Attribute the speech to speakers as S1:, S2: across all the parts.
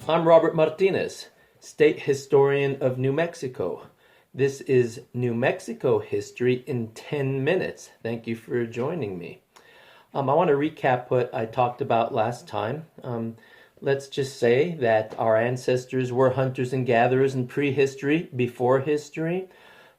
S1: I'm Robert Martinez, State Historian of New Mexico. This is New Mexico history in 10 minutes. Thank you for joining me. I want to recap what I talked about last time. Let's just say that our ancestors were hunters and gatherers in prehistory, before history.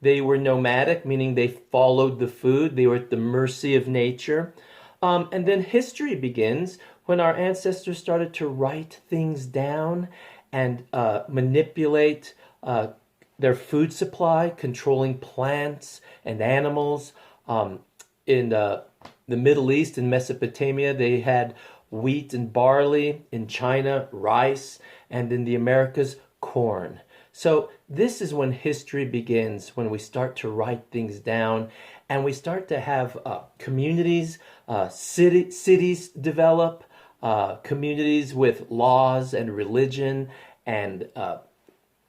S1: They were nomadic, meaning they followed the food. They were at the mercy of nature. And then history begins when our ancestors started to write things down and manipulate their food supply, controlling plants and animals. In the Middle East, in Mesopotamia, they had wheat and barley. In China, rice. And in the Americas, corn. So this is when history begins, when we start to write things down and we start to have communities, cities develop, communities with laws and religion and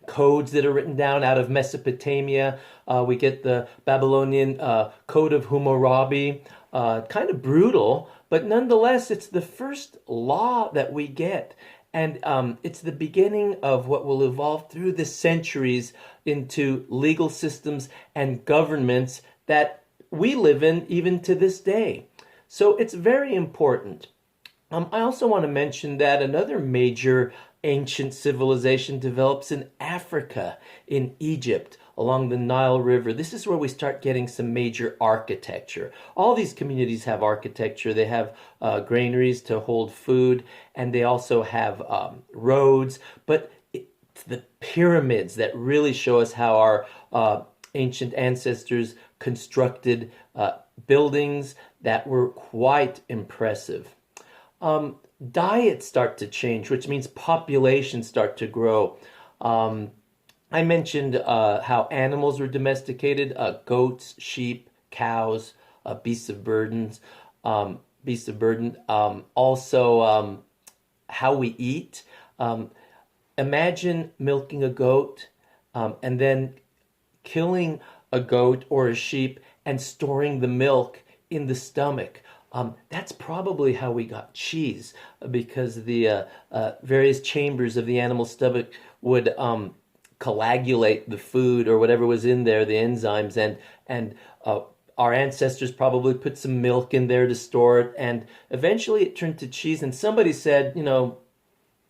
S1: codes that are written down out of Mesopotamia. We get the Babylonian Code of Hammurabi, kind of brutal, but nonetheless, it's the first law that we get. And it's the beginning of what will evolve through the centuries into legal systems and governments that we live in even to this day. So it's very important. I also want to mention that another major ancient civilization develops in Africa, in Egypt, along the Nile River. This is where we start getting some major architecture. All these communities have architecture. They have granaries to hold food, and they also have roads. But it's the pyramids that really show us how our ancient ancestors constructed buildings that were quite impressive. Diets start to change, which means populations start to grow. I mentioned how animals were domesticated: goats, sheep, cows, beasts of burden. Also, how we eat. Imagine milking a goat and then killing a goat or a sheep and storing the milk in the stomach. That's probably how we got cheese, because the various chambers of the animal stomach would coagulate the food or whatever was in there, the enzymes, and our ancestors probably put some milk in there to store it, and eventually it turned to cheese. And somebody said,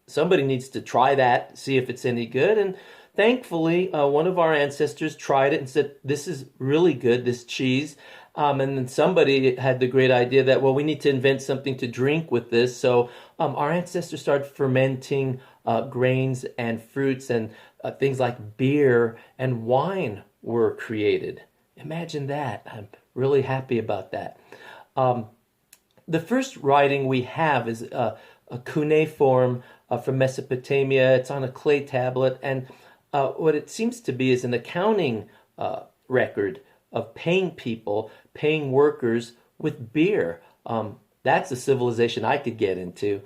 S1: somebody needs to try that, see if it's any good. And thankfully, one of our ancestors tried it and said, "This is really good, this cheese." And then somebody had the great idea that, well, we need to invent something to drink with this. So our ancestors started fermenting grains and fruits, and things like beer and wine were created. Imagine that. I'm really happy about that. The first writing we have is a cuneiform from Mesopotamia. It's on a clay tablet, and what it seems to be is an accounting record of paying workers with beer. That's a civilization I could get into.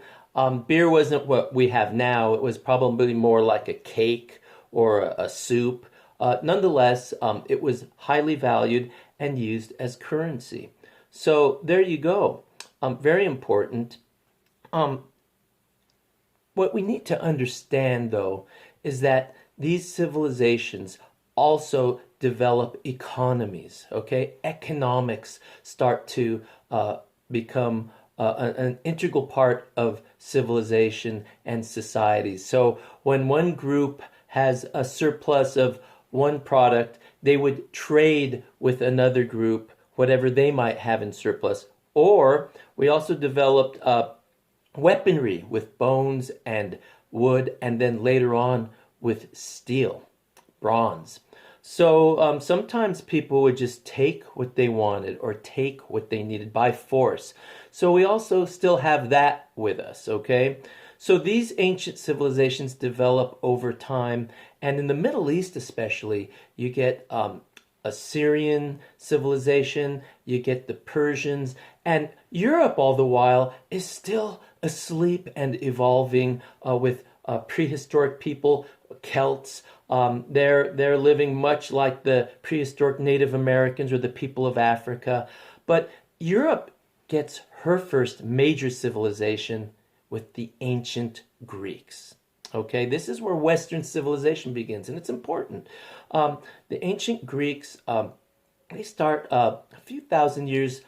S1: Beer wasn't what we have now. It was probably more like a cake or a soup. Nonetheless, it was highly valued and used as currency. So there you go. Very important. What we need to understand, though, is that these civilizations also develop economies, okay? Economics start to become an integral part of civilization and society. So when one group has a surplus of one product, they would trade with another group whatever they might have in surplus. Or we also developed weaponry with bones and wood, and then later on with steel, bronze. So sometimes people would just take what they wanted or take what they needed by force. So we also still have that with us, okay? So these ancient civilizations develop over time, and in the Middle East especially, you get Assyrian civilization, you get the Persians, and Europe all the while is still asleep and evolving with prehistoric people, Celts. They're living much like the prehistoric Native Americans or the people of Africa. But Europe gets her first major civilization with the ancient Greeks. Okay, this is where Western civilization begins, and it's important. The ancient Greeks, they start a few thousand years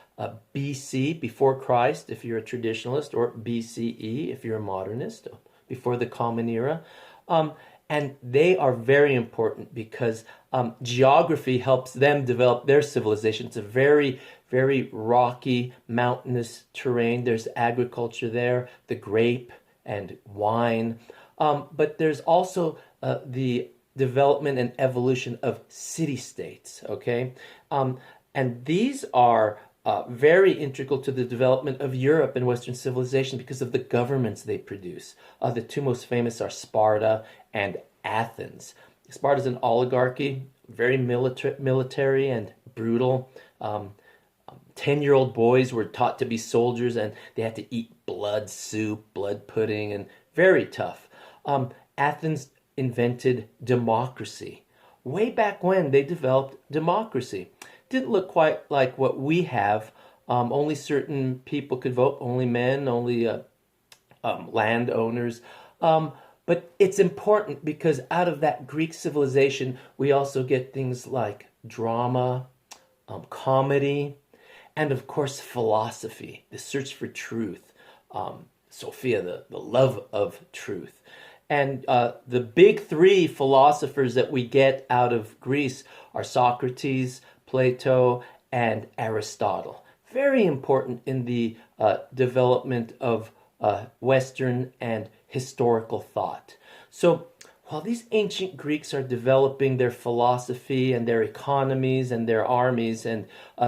S1: BC, before Christ, if you're a traditionalist, or BCE, if you're a modernist, before the Common Era. Um, and they are very important because geography helps them develop their civilization. It's a very, very rocky, mountainous terrain. There's agriculture there, the grape and wine. But there's also the development and evolution of city-states, okay? And these are very integral to the development of Europe and Western civilization because of the governments they produce. The two most famous are Sparta and Athens. Sparta is an oligarchy, very military and brutal. 10-year-old boys were taught to be soldiers and they had to eat blood soup, blood pudding, and very tough. Athens invented democracy. Way back when they developed democracy. Didn't look quite like what we have. Only certain people could vote, only men, only landowners. But it's important because out of that Greek civilization, we also get things like drama, comedy, and of course philosophy, the search for truth. Sophia, the love of truth. And the big three philosophers that we get out of Greece are Socrates, Plato, and Aristotle. Very important in the development of Western and historical thought. So while these ancient Greeks are developing their philosophy and their economies and their armies and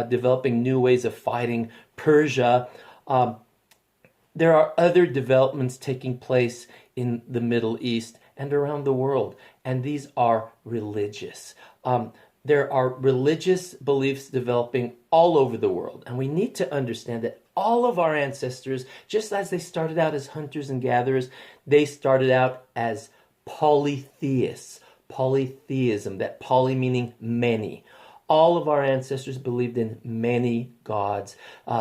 S1: developing new ways of fighting Persia, there are other developments taking place in the Middle East and around the world, and these are religious. There are religious beliefs developing all over the world, and we need to understand that all of our ancestors, just as they started out as hunters and gatherers, they started out as polytheists. Polytheism, that poly meaning many. All of our ancestors believed in many gods.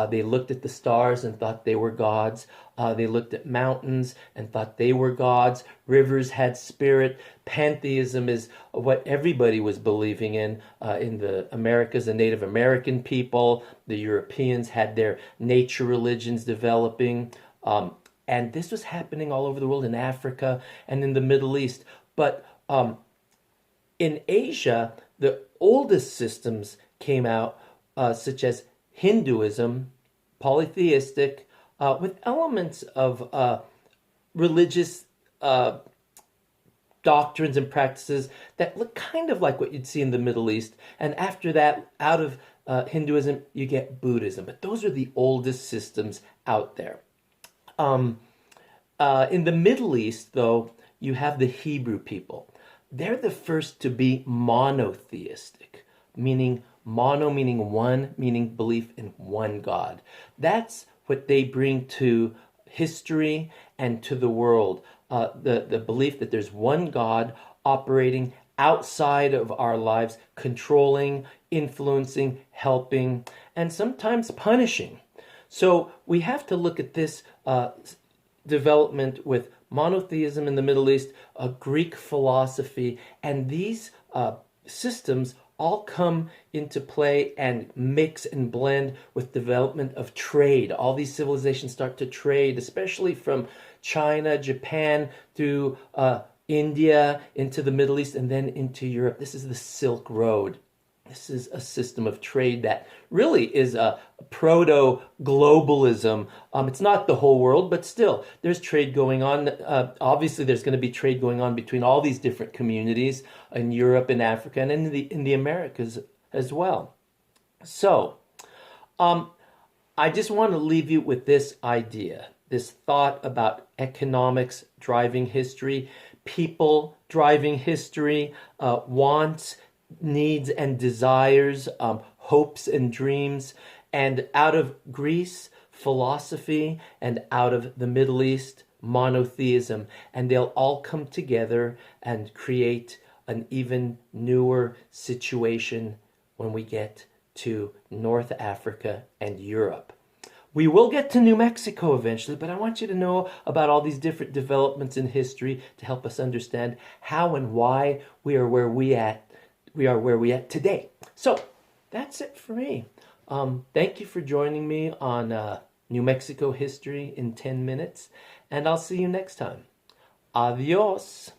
S1: They looked at the stars and thought they were gods. They looked at mountains and thought they were gods. Rivers had spirit. Pantheism is what everybody was believing in the Americas, the Native American people. The Europeans had their nature religions developing. And this was happening all over the world, in Africa and in the Middle East. But in Asia, the oldest systems came out, such as Hinduism, polytheistic, with elements of religious doctrines and practices that look kind of like what you'd see in the Middle East. And after that, out of Hinduism, you get Buddhism. But those are the oldest systems out there. In the Middle East, though, you have the Hebrew people. They're the first to be monotheistic, meaning mono meaning one, meaning belief in one God. That's what they bring to history and to the world. The belief that there's one God operating outside of our lives, controlling, influencing, helping, and sometimes punishing. So we have to look at this development with monotheism in the Middle East, Greek philosophy, and these systems all come into play and mix and blend with development of trade. All these civilizations start to trade, especially from China, Japan, through India, into the Middle East, and then into Europe. This is the Silk Road. This is a system of trade that really is a proto-globalism. It's not the whole world, but still, there's trade going on. Obviously, there's going to be trade going on between all these different communities in Europe and Africa and in the Americas as well. So, I just want to leave you with this idea, this thought about economics driving history, people driving history, wants, needs and desires, hopes and dreams, and out of Greece, philosophy, and out of the Middle East, monotheism, and they'll all come together and create an even newer situation when we get to North Africa and Europe. We will get to New Mexico eventually, but I want you to know about all these different developments in history to help us understand how and why we are where we at today. So that's it for me. Thank you for joining me on New Mexico history in 10 minutes, and I'll see you next time. Adios.